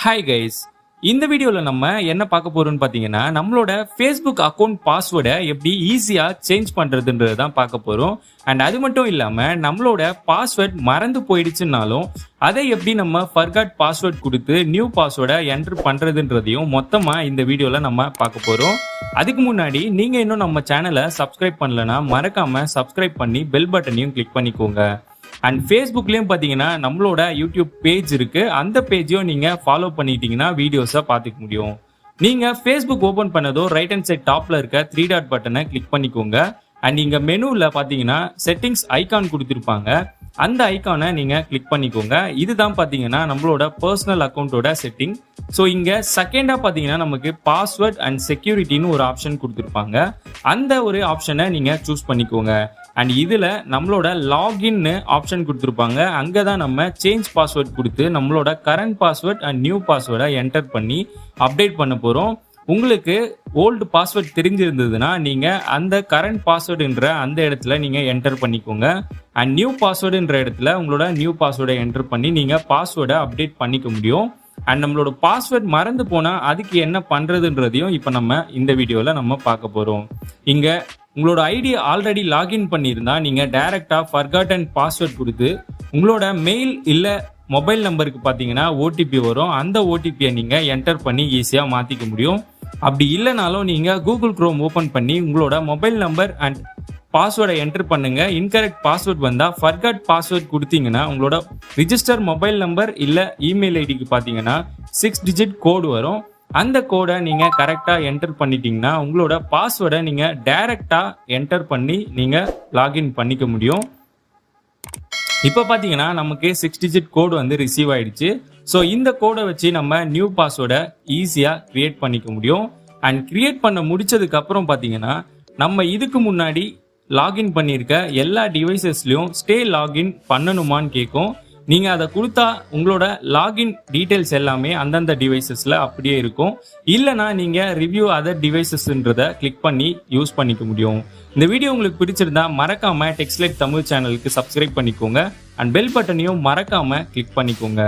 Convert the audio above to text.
Hi guys, இந்த வீடியோல நம்ம என்ன பார்க்க போறோம்னு பாத்தீங்கன்னா நம்மளோட Facebook அக்கவுண்ட் பாஸ்வேர்டை எப்படி ஈஸியா சேஞ்ச் பண்றதுன்றது தான் பார்க்க போறோம். அண்ட் அது மட்டும் இல்லாம நம்மளோட பாஸ்வேர்ட் மறந்து போயிடுச்சுனாலும் அதை எப்படி நம்ம ஃபர்காட் பாஸ்வேர்ட் கொடுத்து நியூ பாஸ்வேர்டை என்டர் பண்றதுன்றதையும் மொத்தமா இந்த வீடியோல நம்ம பார்க்க போறோம். அதுக்கு முன்னாடி நீங்க இன்னும் நம்ம சேனலை சப்ஸ்கிரைப் பண்ணலனா மறக்காம சப்ஸ்கிரைப் பண்ணி பெல் பட்டனையும் கிளிக் பண்ணிக்கோங்க. அண்ட் ஃபேஸ்புக்லேயும் பார்த்தீங்கன்னா நம்மளோட யூடியூப் பேஜ் இருக்குது. அந்த பேஜையும் நீங்கள் ஃபாலோ பண்ணிட்டீங்கன்னா வீடியோஸை பார்த்துக்க முடியும். நீங்கள் ஃபேஸ்புக் ஓப்பன் பண்ணதோ ரைட் ஹேண்ட் சைட் டாப்பில் இருக்க 3 டாட் பட்டனை கிளிக் பண்ணிக்கோங்க. அண்ட் இங்கே மெனுவில் பார்த்தீங்கன்னா செட்டிங்ஸ் ஐக்கான் கொடுத்துருப்பாங்க. அந்த ஐக்கானை நீங்கள் கிளிக் பண்ணிக்கோங்க. இதுதான் பார்த்தீங்கன்னா நம்மளோட பர்சனல் அக்கௌண்ட்டோட செட்டிங். ஸோ இங்கே செகண்டாக பார்த்தீங்கன்னா நமக்கு பாஸ்வேர்ட் அண்ட் செக்யூரிட்டின்னு ஒரு ஆப்ஷன் கொடுத்துருப்பாங்க. அந்த ஒரு ஆப்ஷனை நீங்கள் சூஸ் பண்ணிக்கோங்க. அண்ட் இதில் நம்மளோட லாகின்னு ஆப்ஷன் கொடுத்துருப்பாங்க. அங்கே தான் நம்ம சேஞ்ச் பாஸ்வேர்ட் கொடுத்து நம்மளோட கரண்ட் பாஸ்வேர்ட் அண்ட் நியூ பாஸ்வேர்டை என்டர் பண்ணி அப்டேட் பண்ண போகிறோம். உங்களுக்கு ஓல்டு பாஸ்வேர்ட் தெரிஞ்சிருந்ததுன்னா நீங்கள் அந்த கரண்ட் பாஸ்வேர்டுன்ற அந்த இடத்துல நீங்கள் என்டர் பண்ணிக்கோங்க. அண்ட் நியூ பாஸ்வேர்டுன்ற இடத்துல உங்களோட நியூ பாஸ்வேர்டை என்டர் பண்ணி நீங்கள் பாஸ்வேர்டை அப்டேட் பண்ணிக்க முடியும். அண்ட் நம்மளோட பாஸ்வேர்ட் மறந்து போனால் அதுக்கு என்ன பண்ணுறதுன்றதையும் இப்போ நம்ம இந்த வீடியோவில் நம்ம பார்க்க போகிறோம். இங்கே உங்களோட ஐடி ஆல்ரெடி லாகின் பண்ணியிருந்தா நீங்கள் டைரெக்டாக ஃபர்காட்டன் பாஸ்வேர்ட் கொடுத்து உங்களோட மெயில் இல்லை மொபைல் நம்பருக்கு பார்த்தீங்கன்னா ஓடிபி வரும். அந்த ஓடிபியை நீங்கள் என்டர் பண்ணி ஈஸியாக மாற்றிக்க முடியும். அப்படி இல்லைனாலும் நீங்கள் கூகுள் குரோம் ஓப்பன் பண்ணி உங்களோட மொபைல் நம்பர் அண்ட் பாஸ்வேர்டை என்டர் பண்ணுங்க. இன்கரெக்ட் பாஸ்வேர்ட் வந்தால் ஃபர்காட் பாஸ்வேர்ட் கொடுத்தீங்கன்னா உங்களோட ரிஜிஸ்டர் மொபைல் நம்பர் இல்லை இமெயில் ஐடிக்கு பார்த்தீங்கன்னா 6 டிஜிட் கோடு வரும். அந்த கோடை நீங்கள் கரெக்டாக என்டர் பண்ணிட்டீங்கன்னா உங்களோட பாஸ்வேர்டை நீங்கள் டைரெக்டாக என்டர் பண்ணி நீங்கள் லாகின் பண்ணிக்க முடியும். இப்போ பார்த்தீங்கன்னா நமக்கு 6 டிஜிட் கோடு வந்து ரிசீவ் ஆயிடுச்சு. ஸோ இந்த கோடை வச்சு நம்ம நியூ பாஸ்வேர்டை ஈஸியாக கிரியேட் பண்ணிக்க முடியும். அண்ட் கிரியேட் பண்ண முடிச்சதுக்கு அப்புறம் பார்த்தீங்கன்னா நம்ம இதுக்கு முன்னாடி லாகின் பண்ணியிருக்க எல்லா டிவைசஸ்லையும் ஸ்டே லாகின் பண்ணணுமான்னு கேட்கும். நீங்கள் அதை கொடுத்தா உங்களோட லாகின் டீட்டெயில்ஸ் எல்லாமே அந்தந்த டிவைசஸில் அப்படியே இருக்கும். இல்லைனா நீங்கள் ரிவ்யூ அதர் டிவைசஸ்ன்றதை கிளிக் பண்ணி யூஸ் பண்ணிக்க முடியும். இந்த வீடியோ உங்களுக்கு பிடிச்சிருந்தா மறக்காம டெக்ஸ்லைட் தமிழ் சேனலுக்கு சப்ஸ்கிரைப் பண்ணிக்கோங்க. அண்ட் பெல் பட்டனையும் மறக்காம கிளிக் பண்ணிக்கோங்க.